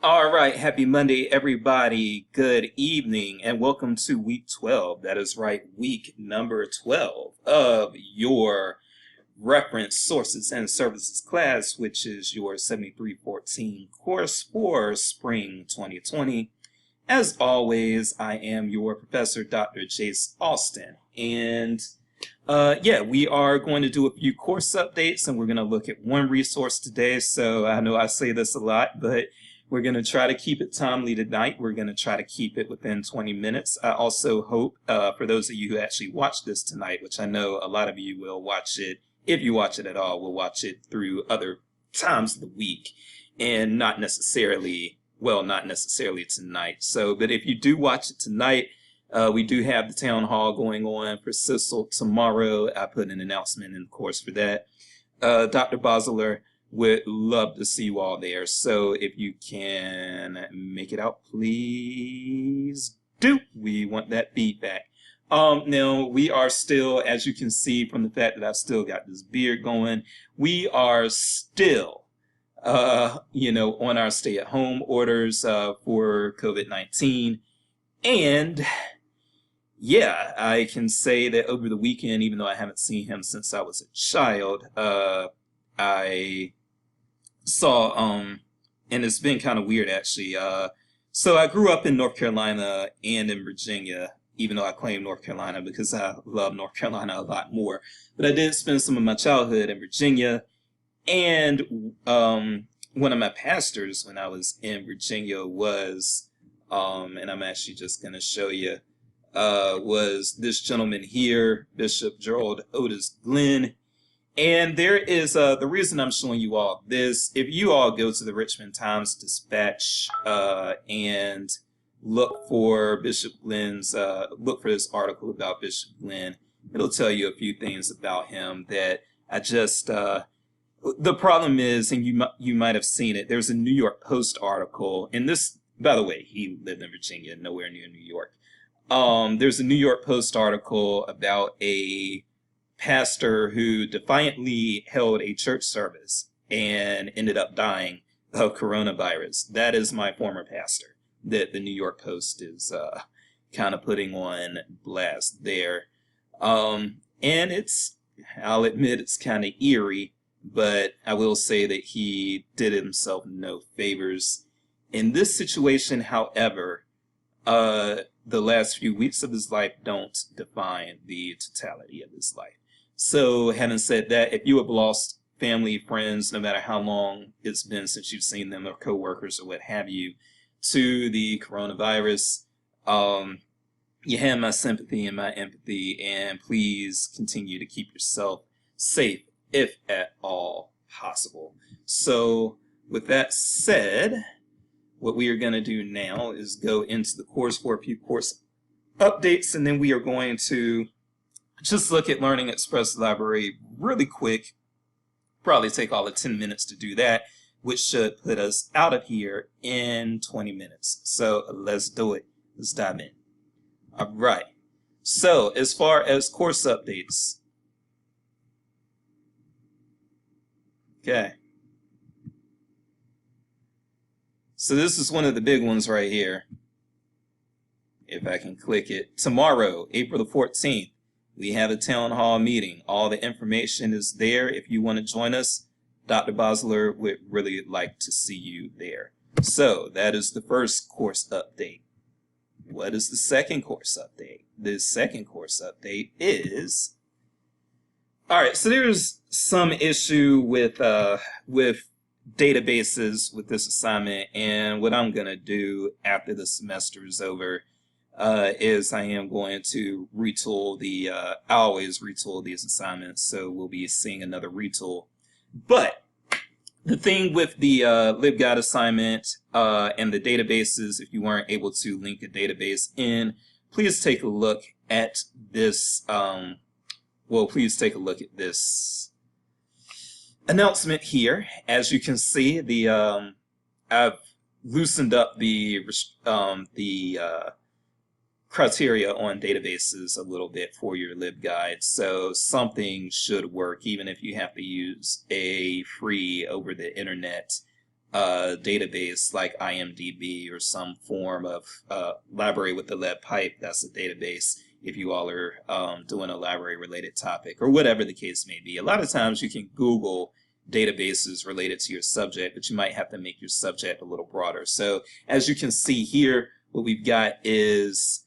All right, happy Monday, everybody. Good evening, and welcome to week 12. That is right, week number 12 of your reference sources and services class, which is your 7314 course for spring 2020. As always, I am your professor, Dr. Jace Austin, and yeah, we are going to do a few course updates, and we're going to look at one resource today. So I know I say this a lot, but we're going to try to keep it timely tonight. We're going to try to keep it within 20 minutes. I also hope for those of you who actually watch this tonight, which I know a lot of you will watch it, if you watch it at all, will watch it through other times of the week and not necessarily, well, not necessarily tonight. So, but if you do watch it tonight, we do have the town hall going on for Sissel tomorrow. I put an announcement in the course for that. Dr. Bosler would love to see you all there. So if you can make it out, please do. We want that feedback. Now we are still, as you can see from the fact that I've still got this beard going, we are still on our stay-at-home orders for COVID-19. And yeah, I can say that over the weekend, even though I haven't seen him since I was a child, I saw, and it's been kind of weird actually. So I grew up in North Carolina and in Virginia, even though I claim North Carolina because I love North Carolina a lot more. But I did spend some of my childhood in Virginia, and one of my pastors when I was in Virginia was, and I'm actually just going to show you, was this gentleman here, Bishop Gerald Otis Glenn. And there is, the reason I'm showing you all this, if you all go to the Richmond Times-Dispatch and look for Bishop Glenn's, look for this article about Bishop Glenn, it'll tell you a few things about him that I just, the problem is, and you might have seen it, there's a New York Post article, and this, by the way, he lived in Virginia, nowhere near New York. There's a New York Post article about a pastor who defiantly held a church service and ended up dying of coronavirus. That is my former pastor that the New York Post is kind of putting on blast there. And I'll admit it's kind of eerie, but I will say that he did himself no favors. In this situation, however, the last few weeks of his life don't define the totality of his life. So having said that, if you have lost family, friends, no matter how long it's been since you've seen them or coworkers or what have you, to the coronavirus, you have my sympathy and my empathy, and please continue to keep yourself safe if at all possible. So with that said, what we are going to do now is go into the course for a few course updates, and then we are going to just look at LearningExpress Library really quick. Probably take all of 10 minutes to do that, which should put us out of here in 20 minutes. So let's do it. Let's dive in. All right. So as far as course updates, okay. So this is one of the big ones right here. If I can click it. Tomorrow, April the 14th, we have a town hall meeting. All the information is there. If you want to join us, Dr. Bosler would really like to see you there. So that is the first course update. What is the second course update? The second course update is, all right, so there's some issue with databases with this assignment, and what I'm going to do after the semester is over is I am going to retool the, I always retool these assignments, so we'll be seeing another retool. But the thing with the LibGuide assignment and the databases, if you weren't able to link a database in, please take a look at this, please take a look at this announcement here. As you can see, the I've loosened up the criteria on databases a little bit for your LibGuide, so something should work even if you have to use a free over the internet database like IMDb or some form of library with the lead pipe. That's a database if you all are doing a library related topic or whatever the case may be. A lot of times you can Google databases related to your subject, but you might have to make your subject a little broader. So as you can see here, what we've got is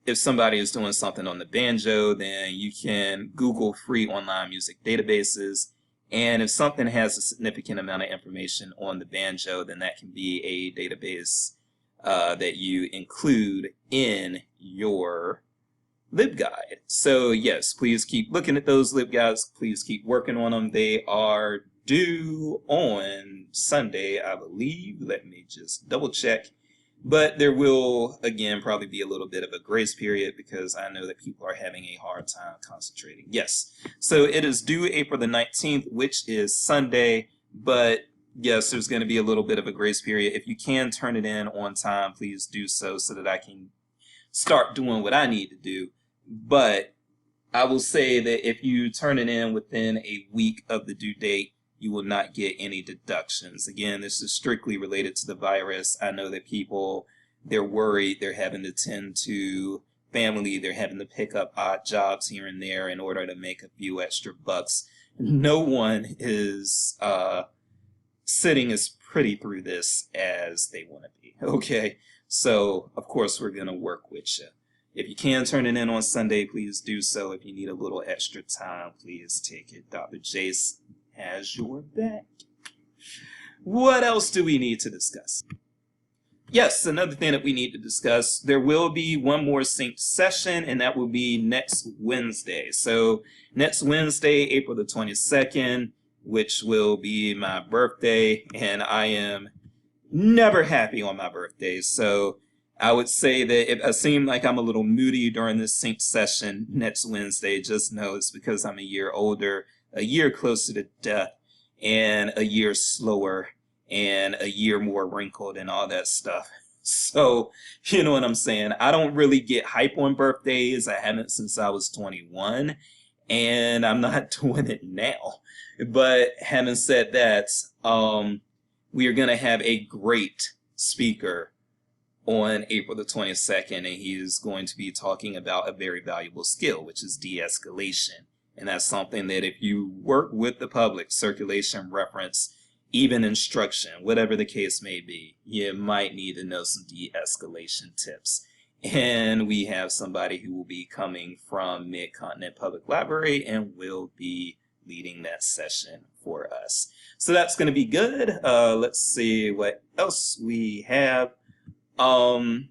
if somebody is doing something on the banjo, then you can Google free online music databases. And if something has a significant amount of information on the banjo, then that can be a database that you include in your LibGuide. So yes, please keep looking at those LibGuides. Please keep working on them. They are due on Sunday, I believe. Let me just double check. But there will, again, probably be a little bit of a grace period because I know that people are having a hard time concentrating. Yes, so it is due April the 19th, which is Sunday. But yes, there's going to be a little bit of a grace period. If you can turn it in on time, please do so that I can start doing what I need to do. But I will say that if you turn it in within a week of the due date, you will not get any deductions. Again, this is strictly related to the virus. I know that people, they're worried, they're having to tend to family, they're having to pick up odd jobs here and there in order to make a few extra bucks. No one is sitting as pretty through this as they want to be, okay? So, of course, we're going to work with you. If you can turn it in on Sunday, please do so. If you need a little extra time, please take it. Dr. Jace has your back. What else do we need to discuss? Yes, another thing that we need to discuss, there will be one more synced session, and that will be next Wednesday. So next Wednesday, April the 22nd, which will be my birthday, and I am never happy on my birthday. So I would say that if I seem like I'm a little moody during this synced session next Wednesday, just know it's because I'm a year older, a year closer to death, and a year slower, and a year more wrinkled and all that stuff. So, you know what I'm saying? I don't really get hype on birthdays. I haven't since I was 21, and I'm not doing it now. But having said that, we are going to have a great speaker on April the 22nd, and he is going to be talking about a very valuable skill, which is de-escalation. And that's something that if you work with the public, circulation, reference, even instruction, whatever the case may be, you might need to know some de-escalation tips. And we have somebody who will be coming from Mid-Continent Public Library and will be leading that session for us. So that's going to be good. Let's see what else we have. I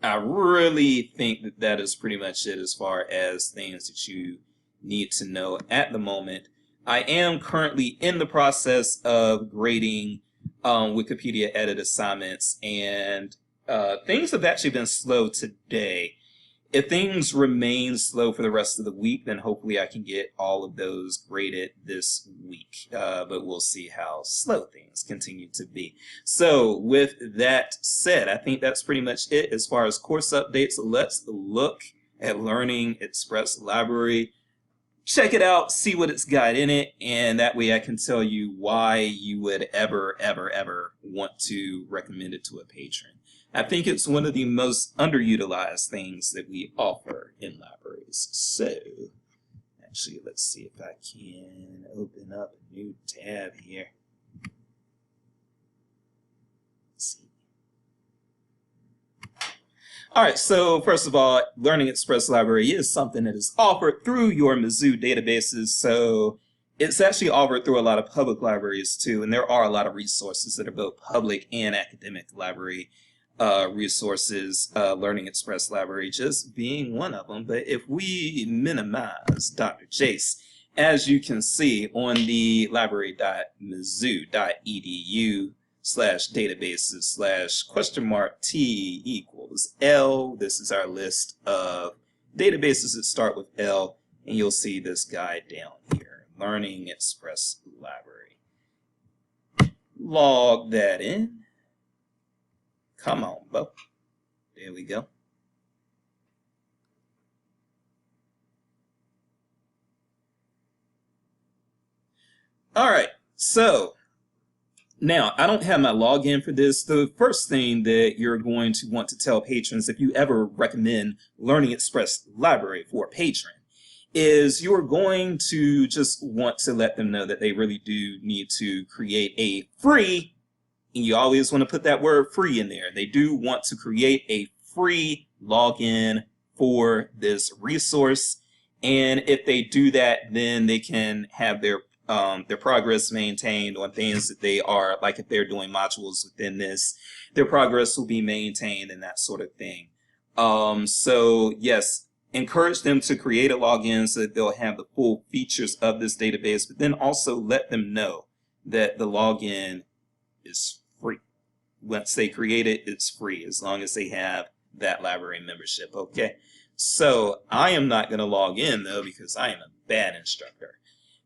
really think that that is pretty much it as far as things that you need to know at the moment. I am currently in the process of grading Wikipedia edit assignments, and things have actually been slow today. If things remain slow for the rest of the week, then hopefully I can get all of those graded this week. But we'll see how slow things continue to be. So with that said, I think that's pretty much it as far as course updates. Let's look at LearningExpress Library. Check it out, see what it's got in it, and that way I can tell you why you would ever want to recommend it to a patron. I think it's one of the most underutilized things that we offer in libraries. So, actually, let's see if I can open up a new tab here. Let's see. All right, so first of all, LearningExpress Library is something that is offered through your Mizzou databases. So it's actually offered through a lot of public libraries too, and there are a lot of resources that are both public and academic library resources, LearningExpress Library just being one of them. But if we minimize Dr. Jace, as you can see on the library.mizzou.edu/databases/?T=L. This is our list of databases that start with L, and you'll see this guy down here, LearningExpress Library. Log that in. Come on, Bo. There we go. All right, so Now, I don't have my login for this. The first thing that you're going to want to tell patrons, if you ever recommend LearningExpress Library for a patron, is you're going to just want to let them know that they really do need to create a free, and you always want to put that word free in there. They do want to create a free login for this resource. And if they do that, then they can have their progress maintained on things that they are, like if they're doing modules within this, their progress will be maintained and that sort of thing. So yes, encourage them to create a login so that they'll have the full features of this database, but then also let them know that the login is free. Once they create it, it's free as long as they have that library membership. Okay, so I am not going to log in though because I am a bad instructor.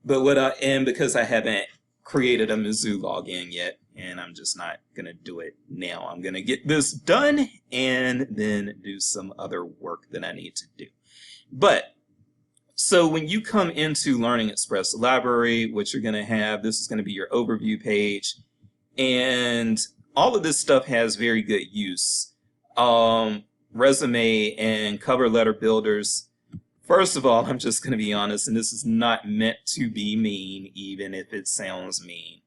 But what I am, because I haven't created a Mizzou login yet, and I'm just not going to do it now. I'm going to get this done and then do some other work that I need to do. But so when you come into LearningExpress Library, what you're going to have, this is going to be your overview page, and all of this stuff has very good use. Resume and cover letter builders. First of all, I'm just going to be honest, and this is not meant to be mean, even if it sounds mean,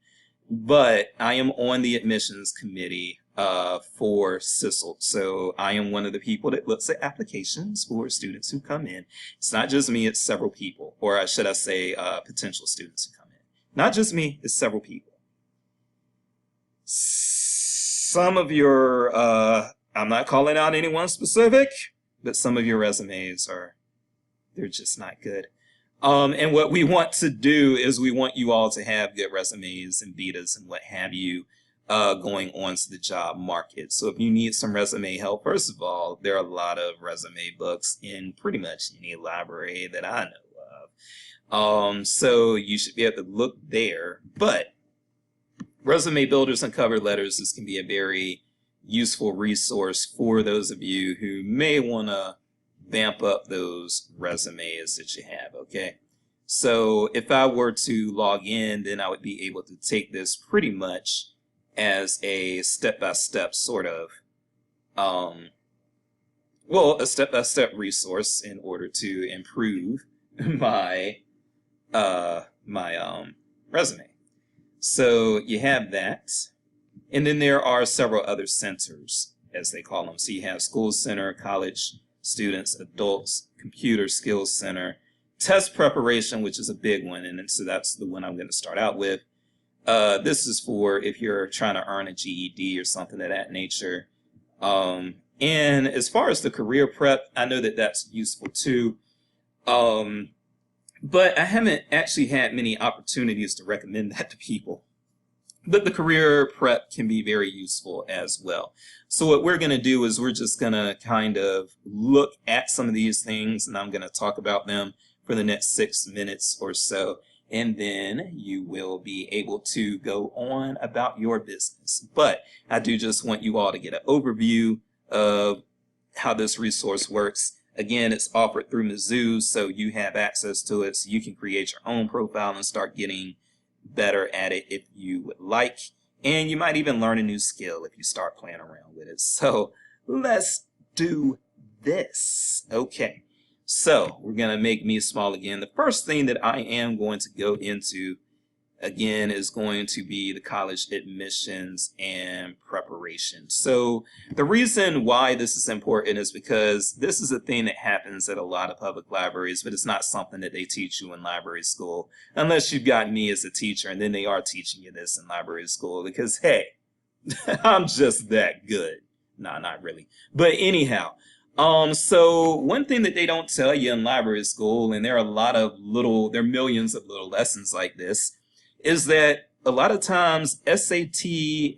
but I am on the admissions committee for CISL. So I am one of the people that looks at applications for students who come in. It's not just me, it's several people, or should I say potential students who come in. Not just me, it's several people. Some of your, I'm not calling out anyone specific, but some of your resumes are, they're just not good. And what we want to do is we want you all to have good resumes and betas and what have you going on to the job market. So if you need some resume help, first of all, there are a lot of resume books in pretty much any library that I know of. So you should be able to look there. But resume builders and cover letters, this can be a very useful resource for those of you who may want to vamp up those resumes that you have. Okay, so if I were to log in, then I would be able to take this pretty much as a step-by-step sort of a step-by-step resource in order to improve my resume. So you have that, and then there are several other centers, as they call them. So you have School Center, College Students, Adults, Computer Skills Center, Test Preparation, which is a big one, and so that's the one I'm going to start out with. This is for if you're trying to earn a GED or something of that nature. And as far as the career prep, I know that that's useful too. But I haven't actually had many opportunities to recommend that to people. But the career prep can be very useful as well. So what we're going to do is we're just going to kind of look at some of these things, and I'm going to talk about them for the next 6 minutes or so. And then you will be able to go on about your business. But I do just want you all to get an overview of how this resource works. Again, it's offered through Mizzou, so you have access to it, so you can create your own profile and start getting better at it if you would like. And you might even learn a new skill if you start playing around with it. So let's do this. Okay, so we're going to make me small again. The first thing that I am going to go into again is going to be the college admissions and preparation. So the reason why this is important is because this is a thing that happens at a lot of public libraries, but it's not something that they teach you in library school unless you've got me as a teacher, and then they are teaching you this in library school because, hey, I'm just that good. No, not really. But anyhow, so one thing that they don't tell you in library school, and there are a lot of there are millions of little lessons like this, is that a lot of times SAT,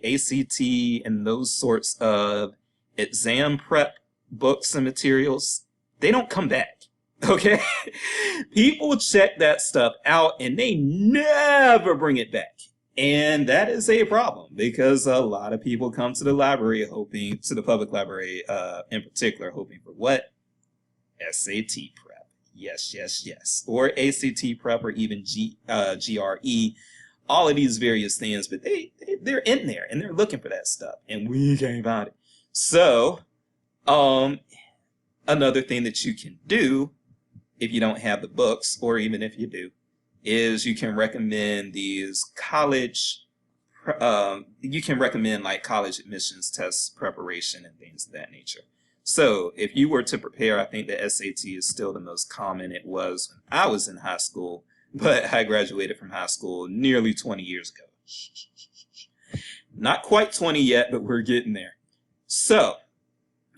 ACT, and those sorts of exam prep books and materials, they don't come back, okay? People check that stuff out and they never bring it back. And that is a problem because a lot of people come to the library hoping, to the public library in particular, hoping for what? SAT prep. Yes, yes, yes. Or ACT prep or even GRE. all of these various things, but they're in there and they're looking for that stuff, and we can't find it. So, another thing that you can do if you don't have the books, or even if you do, is you can recommend these college. You can recommend like college admissions test preparation and things of that nature. So if you were to prepare, I think the SAT is still the most common. It was when I was in high school, but I graduated from high school nearly 20 years ago. Not quite 20 yet, but we're getting there. So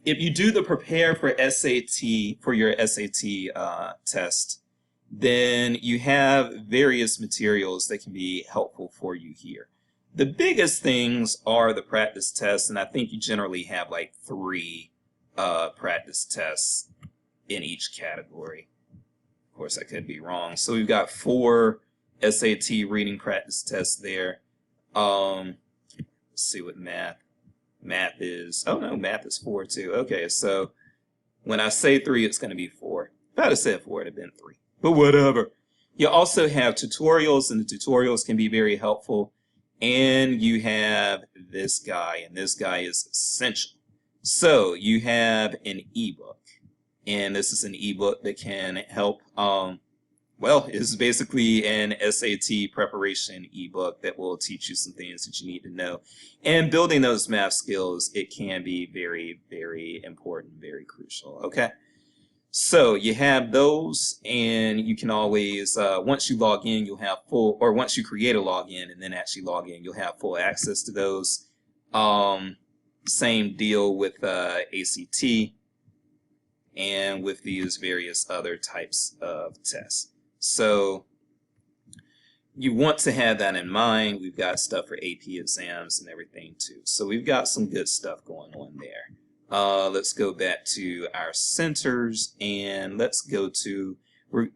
if you do the prepare for SAT, for your SAT test, then you have various materials that can be helpful for you here. The biggest things are the practice tests, and I think you generally have like 3 practice tests in each category. Of course, I could be wrong. So we've got 4 SAT reading practice tests there. Let's see what math is. Oh no, math is 4 too. Okay, so when I say 3, it's going to be 4. If I'd have said 4, it'd have been 3. But whatever. You also have tutorials, and the tutorials can be very helpful. And you have this guy, and this guy is essential. So you have an ebook, and this is an ebook that can help. Well, it's basically an SAT preparation ebook that will teach you some things that you need to know. And building those math skills, it can be very, very important, very crucial. Okay. So you have those, and you can always, once you log in, you'll have full, or once you create a login and then actually log in, you'll have full access to those. Same deal with ACT and with these various other types of tests. So you want to have that in mind. We've got stuff for AP exams and everything too. So we've got some good stuff going on there. Let's go back to our centers, and let's go to,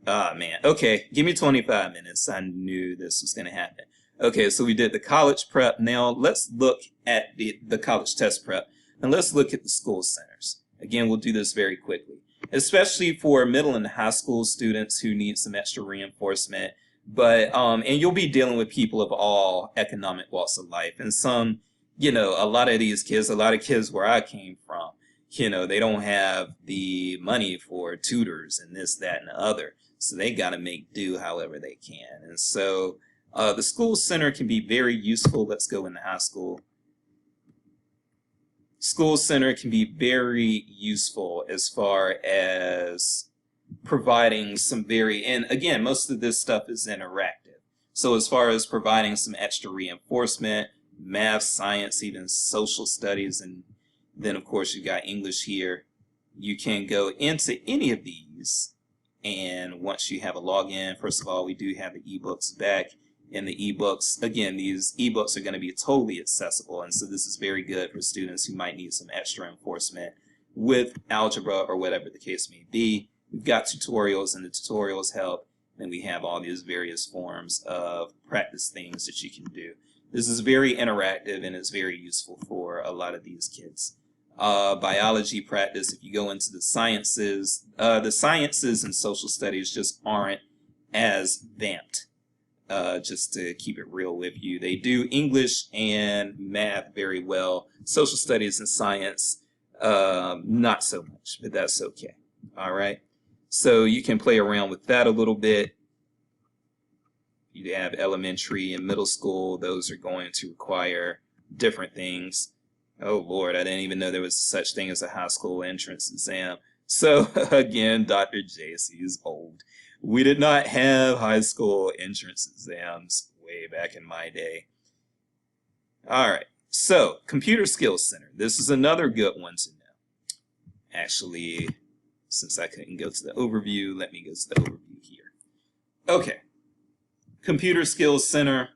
man, okay, give me 25 minutes. I knew this was going to happen. Okay, so we did the college prep. Now let's look at the college test prep, and let's look at the school centers. Again, we'll do this very quickly, especially for middle and high school students who need some extra reinforcement. But, and you'll be dealing with people of all economic walks of life, and some, you know, a lot of these kids, a lot of kids where I came from, you know, they don't have the money for tutors and this, that, and the other. So they got to make do however they can. And so the school center can be very useful. Let's go into high school. School center can be very useful as far as providing some and again, most of this stuff is interactive. So as far as providing some extra reinforcement, math, science, even social studies, and then of course you got English here. You can go into any of these, and once you have a login, first of all, we do have the ebooks back, and the ebooks, again, these ebooks are going to be totally accessible, and so this is very good for students who might need some extra reinforcement with algebra or whatever the case may be. We've got tutorials, and the tutorials help, and we have all these various forms of practice things that you can do. This is very interactive, and it's very useful for a lot of these kids. Biology practice, if you go into the sciences and social studies just aren't as vamped, just to keep it real with you. They do English and math very well. Social studies and science, not so much, but that's okay. All right. So you can play around with that a little bit. You have elementary and middle school. Those are going to require different things. Oh, Lord, I didn't even know there was such thing as a high school entrance exam. So, again, Dr. JC is old. We did not have high school entrance exams way back in my day. All right, so Computer Skills Center. This is another good one to know. Actually, since I couldn't go to the overview, let me go to the overview here. Okay. Computer Skills Center,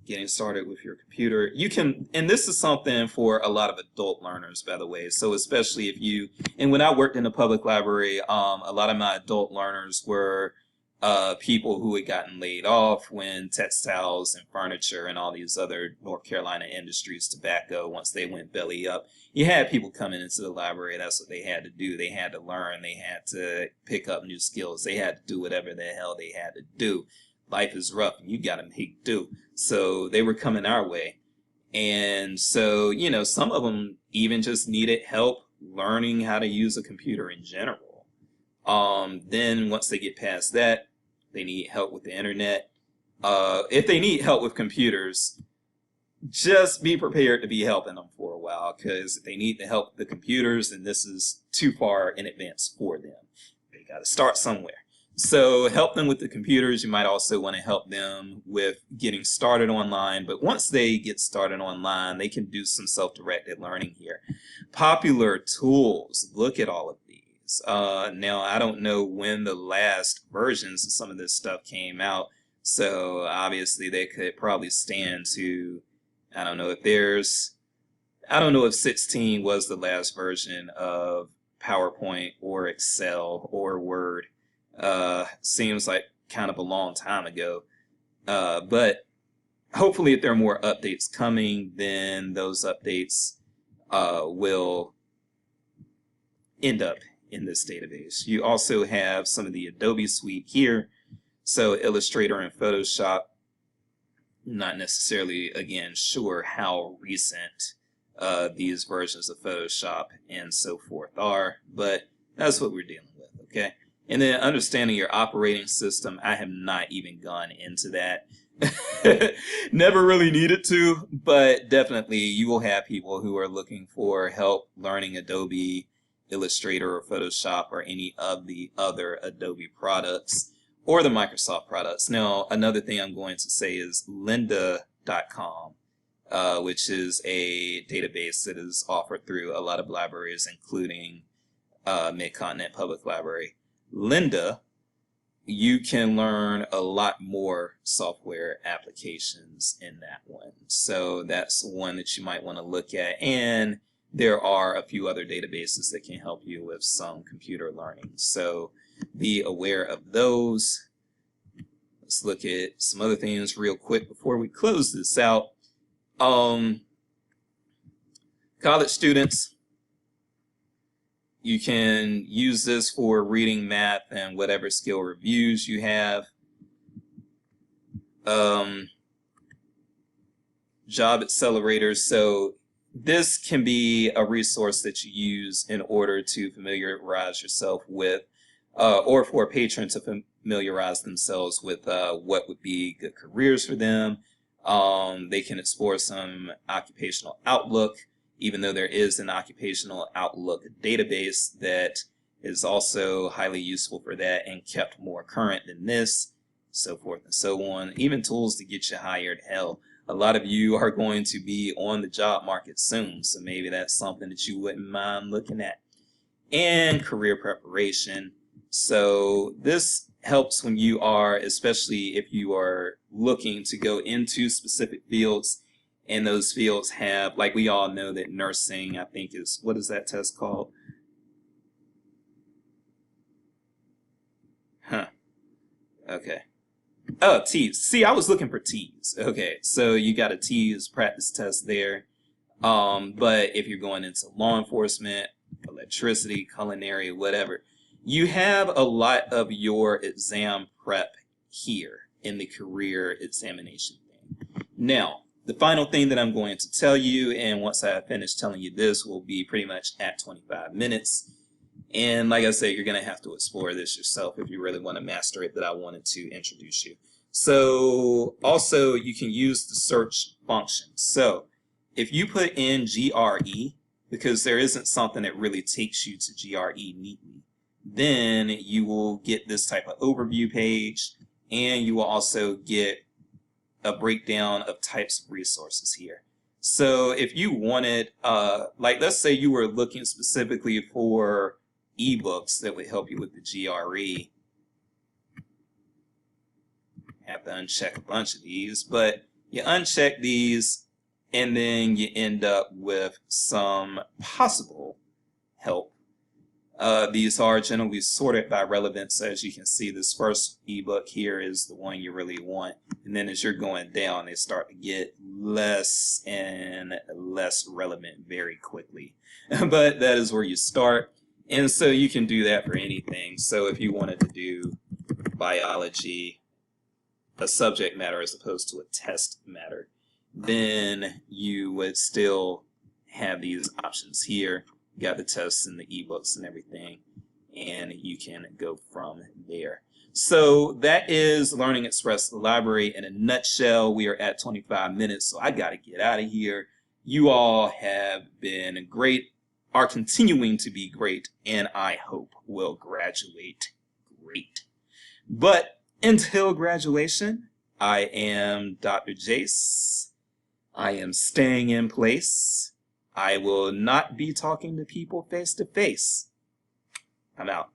getting started with your computer. You can, and this is something for a lot of adult learners, by the way. So especially if you, and when I worked in the public library, a lot of my adult learners were people who had gotten laid off when textiles and furniture and all these other North Carolina industries, tobacco, once they went belly up, you had people coming into the library. That's what they had to do. They had to learn. They had to pick up new skills. They had to do whatever the hell they had to do. life is rough and you got to make do. So they were coming our way. And so, you know, some of them even just needed help learning how to use a computer in general. Then once they get past that, they need help with the internet. If they need help with computers, just be prepared to be helping them for a while, because if they need the help with the computers, then this is too far in advance for them. They got to start somewhere. So help them with the computers. You might also want to help them with getting started online. But once they get started online, they can do some self-directed learning here. Popular tools. Look at all of these. Now, I don't know when the last versions of some of this stuff came out. So obviously they could probably stand to, I don't know if 16 was the last version of PowerPoint or Excel or Word. Seems like kind of a long time ago. But hopefully if there are more updates coming, then those updates will end up in this database. You also have some of the Adobe suite here. So Illustrator and Photoshop, not necessarily, again, sure how recent these versions of Photoshop and so forth are, but that's what we're dealing with, okay? And then understanding your operating system, I have not even gone into that. Never really needed to, but definitely you will have people who are looking for help learning Adobe, Illustrator, or Photoshop, or any of the other Adobe products or the Microsoft products. Now, another thing I'm going to say is lynda.com, which is a database that is offered through a lot of libraries, including Mid-Continent Public Library. Lynda, you can learn a lot more software applications in that one. So that's one that you might want to look at. And there are a few other databases that can help you with some computer learning. So be aware of those. Let's look at some other things real quick before we close this out. College students, you can use this for reading, math, and whatever skill reviews you have. Job accelerators. So this can be a resource that you use in order to familiarize yourself with, or for a patron to familiarize themselves with what would be good careers for them. They can explore some occupational outlook, even though there is an occupational outlook database that is also highly useful for that and kept more current than this, so forth and so on. Even tools to get you hired. Hell, a lot of you are going to be on the job market soon, so maybe that's something that you wouldn't mind looking at. And career preparation. So this helps when you are, especially if you are looking to go into specific fields, and those fields have, like we all know that nursing, I think is, what is that test called? Okay. Oh, TEAS. See, I was looking for TEAS. Okay, so you got a TEAS practice test there. But if you're going into law enforcement, electricity, culinary, whatever, you have a lot of your exam prep here in the career examination thing. Now, the final thing that I'm going to tell you, and once I finish telling you this, will be pretty much at 25 minutes. And like I said, you're going to have to explore this yourself if you really want to master it, but I wanted to introduce you. So also you can use the search function. So if you put in GRE, because there isn't something that really takes you to GRE neatly, then you will get this type of overview page, and you will also get a breakdown of types of resources here. So if you wanted, like let's say you were looking specifically for ebooks that would help you with the GRE, have to uncheck a bunch of these, but you uncheck these and then you end up with some possible help. These are generally sorted by relevance. As you can see, this first ebook here is the one you really want, and then as you're going down, they start to get less and less relevant very quickly. But that is where you start, and so you can do that for anything. So if you wanted to do biology, a subject matter as opposed to a test matter, then you would still have these options here. You got the tests and the ebooks and everything, and you can go from there. So that is Learning Express Library in a nutshell. We are at 25 minutes, so I got to get out of here. You all have been great, are continuing to be great, and I hope will graduate great. But until graduation, I am Dr. Jace. I am staying in place. I will not be talking to people face to face. I'm out.